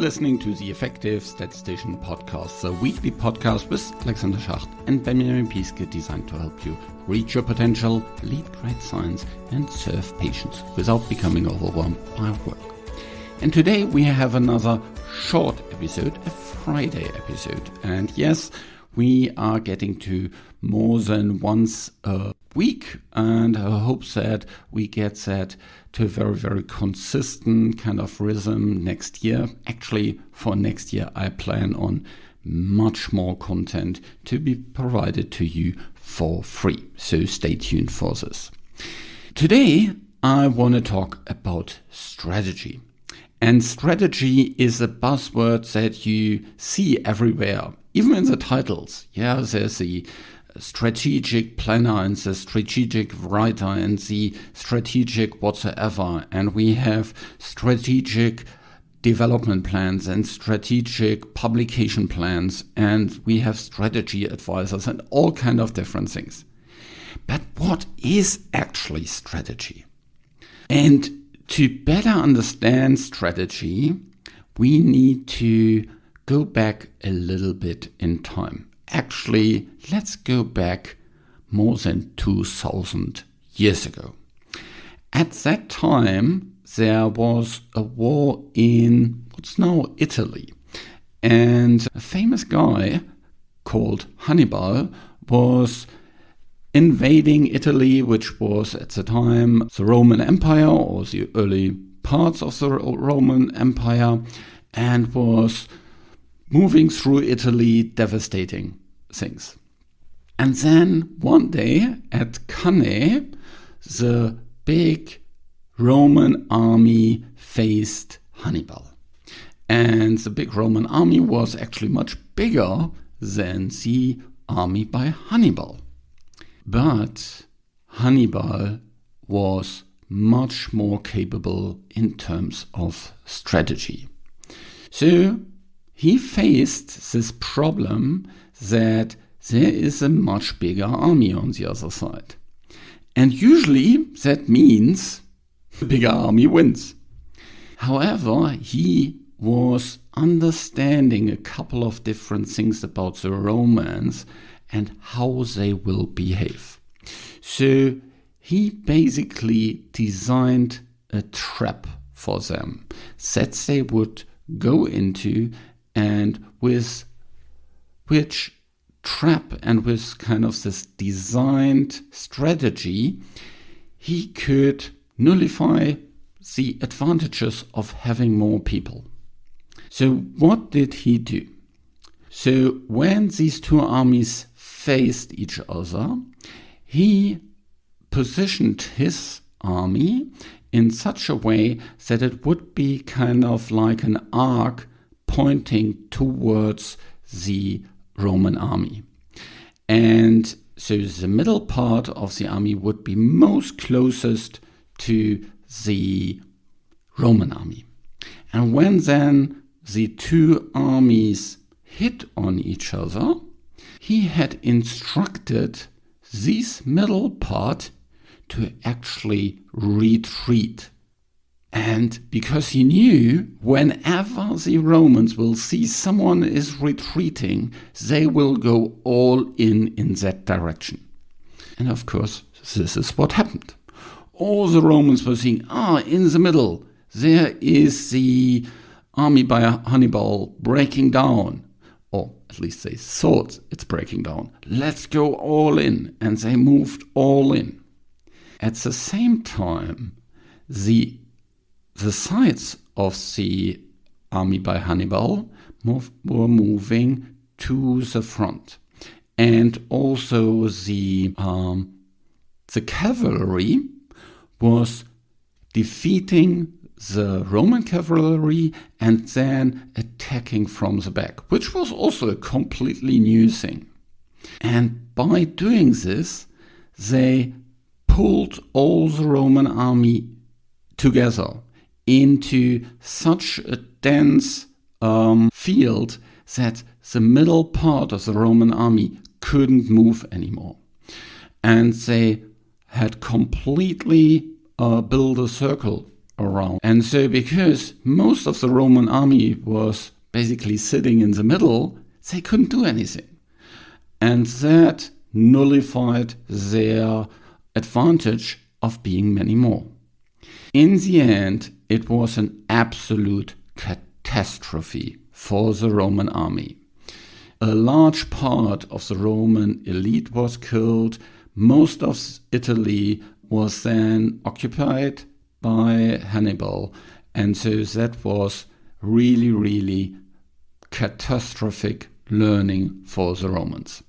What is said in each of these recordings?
listening to the Effective Statistician podcast, the weekly podcast with Alexander Schacht and Benjamin Pieske, designed to help you reach your potential, lead great science, and serve patients without becoming overwhelmed by work. And today we have another short episode, a Friday episode. And yes, we are getting to more than once a week, and I hope that we get that to a very, very consistent kind of rhythm next year. Actually, for next year, I plan on much more content to be provided to you for free. So stay tuned for this. Today, I want to talk about strategy. And strategy is a buzzword that you see everywhere, even in the titles. Yeah, there's the strategic planner and the strategic writer and the strategic whatsoever. And we have strategic development plans and strategic publication plans. And we have strategy advisors and all kind of different things. But what is actually strategy? And to better understand strategy, we need to go back a little bit in time. Actually, let's go back more than 2,000 years ago. At that time, there was a war in what's now Italy. And a famous guy called Hannibal was invading Italy, which was at the time the Roman Empire, or the early parts of the Roman Empire, and was moving through Italy, devastating things. And then one day at Cannae, the big Roman army faced Hannibal. And the big Roman army was actually much bigger than the army by Hannibal. But Hannibal was much more capable in terms of strategy. So he faced this problem that there is a much bigger army on the other side. And usually that means the bigger army wins. However, he was understanding a couple of different things about the Romans and how they will behave. So he basically designed a trap for them that they would go into, and with which trap and with kind of this designed strategy, he could nullify the advantages of having more people. So what did he do? So when these two armies faced each other, he positioned his army in such a way that it would be kind of like an arc pointing towards the Roman army. And so the middle part of the army would be most closest to the Roman army. And when then the two armies hit on each other, he had instructed this middle part to actually retreat. And because he knew whenever the Romans will see someone is retreating, they will go all in that direction. And of course, this is what happened. All the Romans were seeing, in the middle, there is the army by Hannibal breaking down. Or at least they thought it's breaking down. Let's go all in. And they moved all in. At the same time, the sides of the army by Hannibal were moving to the front. And also the cavalry was defeating the Roman cavalry and then attacking from the back, which was also a completely new thing. And by doing this, they pulled all the Roman army together into such a dense field that the middle part of the Roman army couldn't move anymore. And they had completely built a circle around. And so because most of the Roman army was basically sitting in the middle, they couldn't do anything. And that nullified their advantage of being many more. In the end, it was an absolute catastrophe for the Roman army. A large part of the Roman elite was killed. Most of Italy was then occupied by Hannibal. And so that was really, really catastrophic learning for the Romans.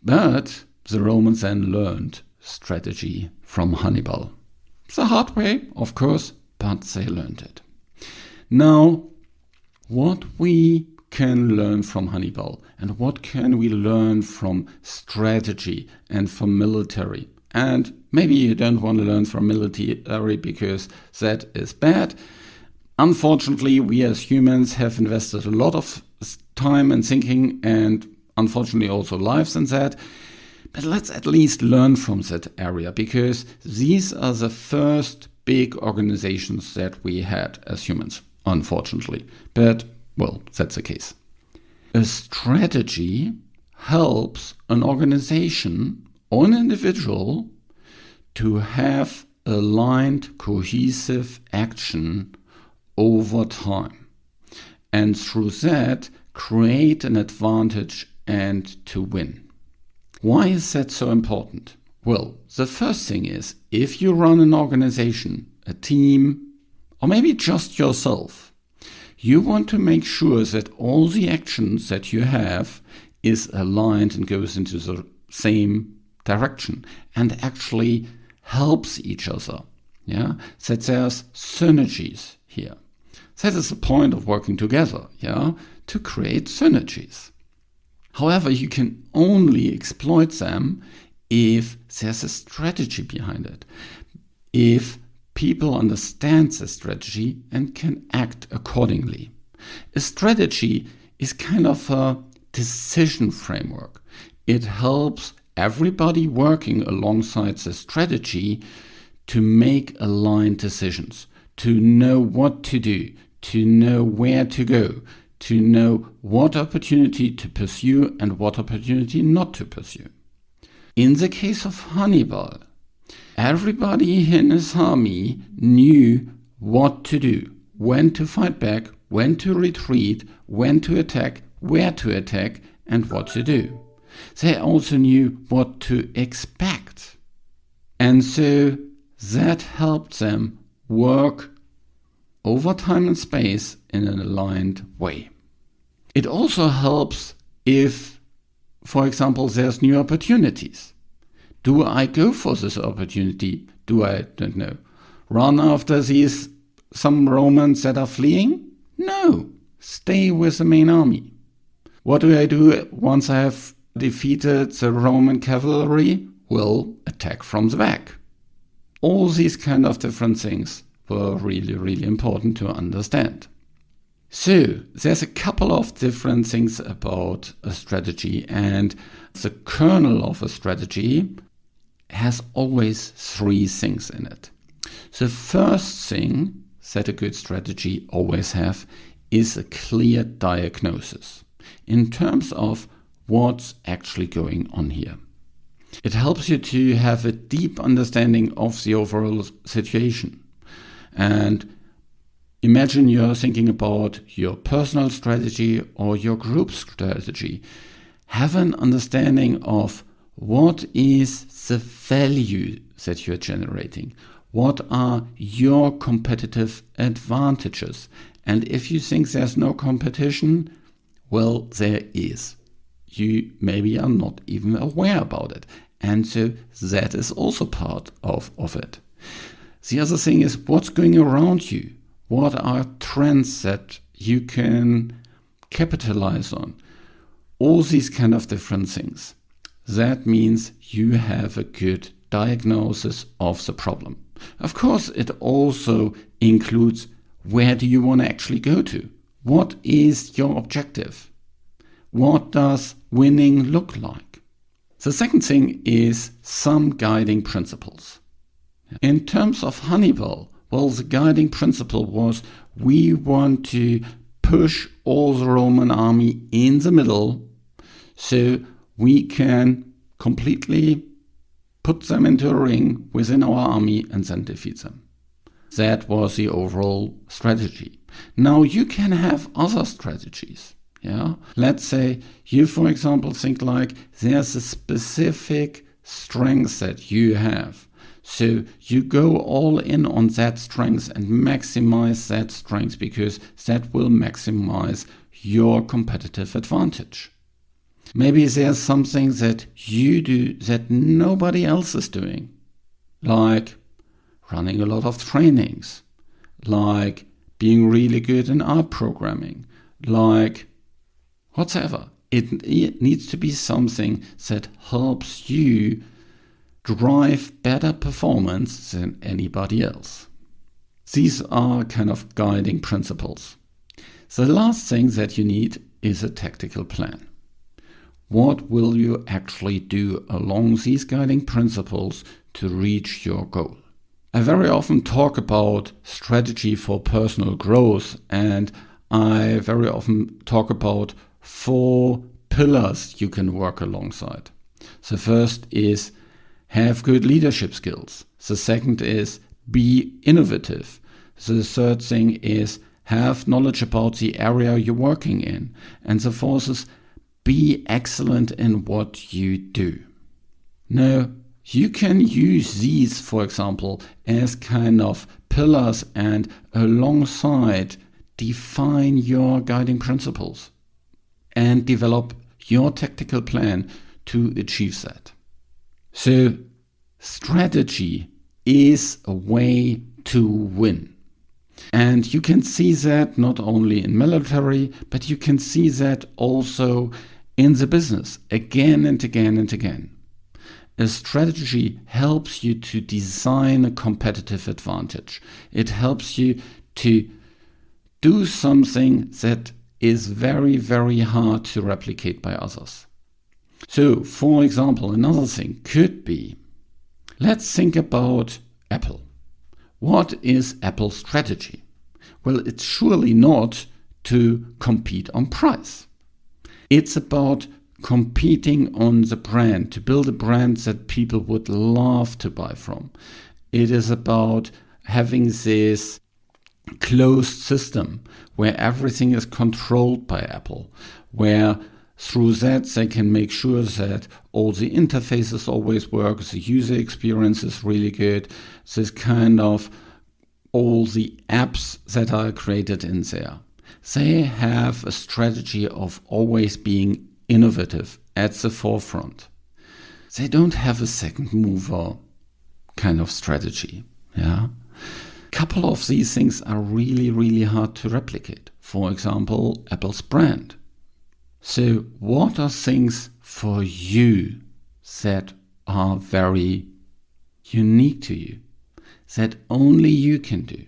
But the Romans then learned strategy from Hannibal. The hard way, of course, but they learned it. Now, what we can learn from Hannibal and what can we learn from strategy and from military? And maybe you don't want to learn from military because that is bad. Unfortunately, we as humans have invested a lot of time and thinking and unfortunately also lives in that. But let's at least learn from that area because these are the first big organizations that we had as humans, unfortunately. But, well, that's the case. A strategy helps an organization or an individual to have aligned, cohesive action over time. And through that, create an advantage and to win. Why is that so important? Well, the first thing is, if you run an organization, a team, or maybe just yourself, you want to make sure that all the actions that you have is aligned and goes into the same direction and actually helps each other. Yeah, that there's synergies here. That is the point of working together, to create synergies. However, you can only exploit them if there's a strategy behind it. If people understand the strategy and can act accordingly. A strategy is kind of a decision framework. It helps everybody working alongside the strategy to make aligned decisions, to know what to do, to know where to go, to know what opportunity to pursue and what opportunity not to pursue. In the case of Hannibal, everybody in his army knew what to do, when to fight back, when to retreat, when to attack, where to attack, and what to do. They also knew what to expect. And so that helped them work over time and space in an aligned way. It also helps if, for example, there's new opportunities. Do I go for this opportunity? Do I, don't know, run after some Romans that are fleeing? No, stay with the main army. What do I do once I have defeated the Roman cavalry? Well, attack from the back. All these kind of different things were really, really important to understand. So, there's a couple of different things about a strategy, and the kernel of a strategy has always three things in it. The first thing that a good strategy always have is a clear diagnosis in terms of what's actually going on here. It helps you to have a deep understanding of the overall situation. And imagine you're thinking about your personal strategy or your group strategy. Have an understanding of what is the value that you're generating. What are your competitive advantages? And if you think there's no competition, well, there is. You maybe are not even aware about it. And so that is also part of it. The other thing is what's going around you. What are trends that you can capitalize on? All these kind of different things. That means you have a good diagnosis of the problem. Of course, it also includes where do you want to actually go to? What is your objective? What does winning look like? The second thing is some guiding principles. In terms of Hannibal, Well, the guiding principle was we want to push all the Roman army in the middle so we can completely put them into a ring within our army and then defeat them. That was the overall strategy. Now you can have other strategies. Yeah. Let's say you, for example, think like there's a specific strength that you have. So you go all in on that strength and maximize that strength because that will maximize your competitive advantage. Maybe there's something that you do that nobody else is doing, like running a lot of trainings, like being really good in art programming, like whatever. It needs to be something that helps you drive better performance than anybody else. These are kind of guiding principles. The last thing that you need is a tactical plan. What will you actually do along these guiding principles to reach your goal? I very often talk about strategy for personal growth, and I very often talk about 4 pillars you can work alongside. The first is have good leadership skills. The second is be innovative. The third thing is have knowledge about the area you're working in. And the fourth is be excellent in what you do. Now, you can use these, for example, as kind of pillars and alongside define your guiding principles and develop your tactical plan to achieve that. So, strategy is a way to win. And you can see that not only in military, but you can see that also in the business again and again and again. A strategy helps you to design a competitive advantage. It helps you to do something that is very, very hard to replicate by others. So, for example, another thing could be, let's think about Apple. What is Apple's strategy? Well, it's surely not to compete on price. It's about competing on the brand, to build a brand that people would love to buy from. It is about having this closed system where everything is controlled by Apple, where through that they can make sure that all the interfaces always work, the user experience is really good, this kind of all the apps that are created in there. They have a strategy of always being innovative at the forefront. They don't have a second mover kind of strategy. Yeah. Couple of these things are really, really hard to replicate. For example, Apple's brand. So what are things for you that are very unique to you, that only you can do?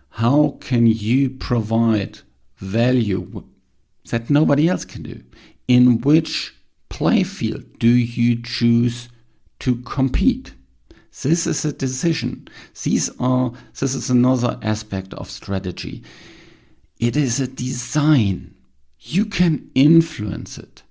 How can you provide value that nobody else can do? In which play field do you choose to compete? This is a decision. This is another aspect of strategy. It is a design. You can influence it.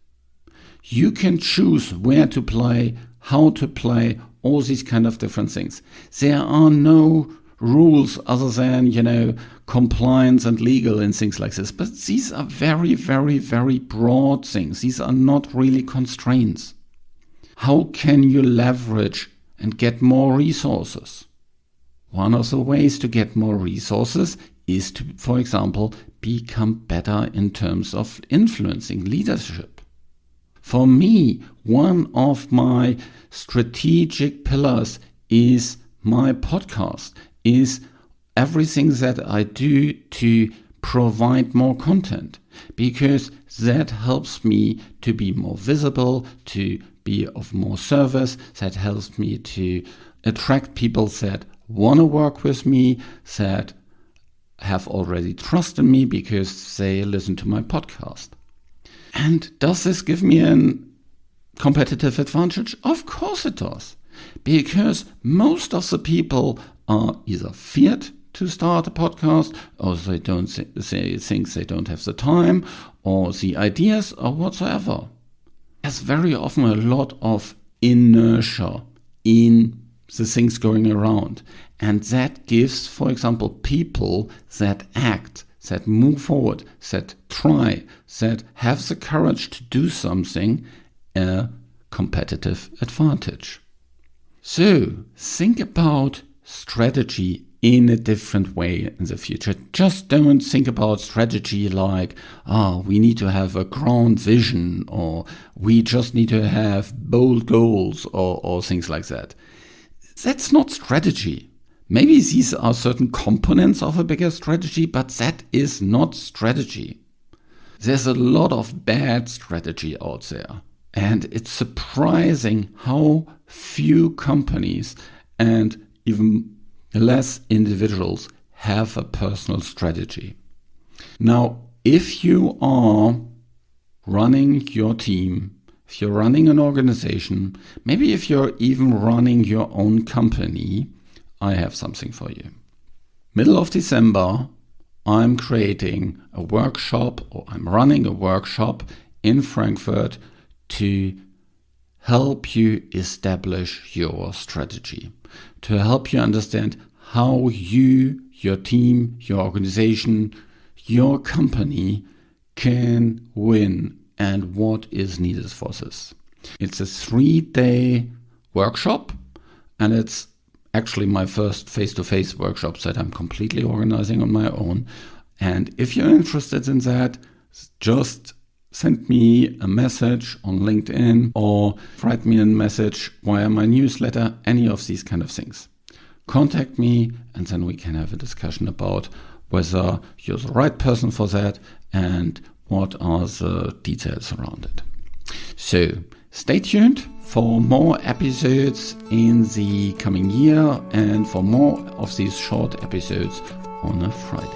You can choose where to play, how to play, all these kind of different things. There are no rules other than, compliance and legal and things like this. But these are very, very, very broad things. These are not really constraints. How can you leverage and get more resources? One of the ways to get more resources is to, for example, become better in terms of influencing leadership. For me, one of my strategic pillars is my podcast, is everything that I do to provide more content, because that helps me to be more visible, to be of more service, that helps me to attract people that want to work with me, that have already trust in me because they listen to my podcast. And does this give me a competitive advantage? Of course it does. Because most of the people are either feared to start a podcast, or they don't think they don't have the time or the ideas or whatsoever. There's very often a lot of inertia in the things going around. And that gives, for example, people that act, that move forward, that try, that have the courage to do something, a competitive advantage. So think about strategy in a different way in the future. Just don't think about strategy like, we need to have a grand vision, or we just need to have bold goals, or things like that. That's not strategy. Maybe these are certain components of a bigger strategy, but that is not strategy. There's a lot of bad strategy out there. And it's surprising how few companies and even less individuals have a personal strategy. Now, if you are running your team, if you're running an organization, maybe if you're even running your own company, I have something for you. Middle of December, I'm creating a workshop, or I'm running a workshop in Frankfurt to help you establish your strategy, to help you understand how you, your team, your organization, your company can win and what is needed for this. It's a 3-day workshop, and it's actually my first face-to-face workshop that I'm completely organizing on my own. And if you're interested in that, just send me a message on LinkedIn or write me a message via my newsletter, any of these kind of things. Contact me, and then we can have a discussion about whether you're the right person for that and what are the details around it. So stay tuned for more episodes in the coming year and for more of these short episodes on a Friday.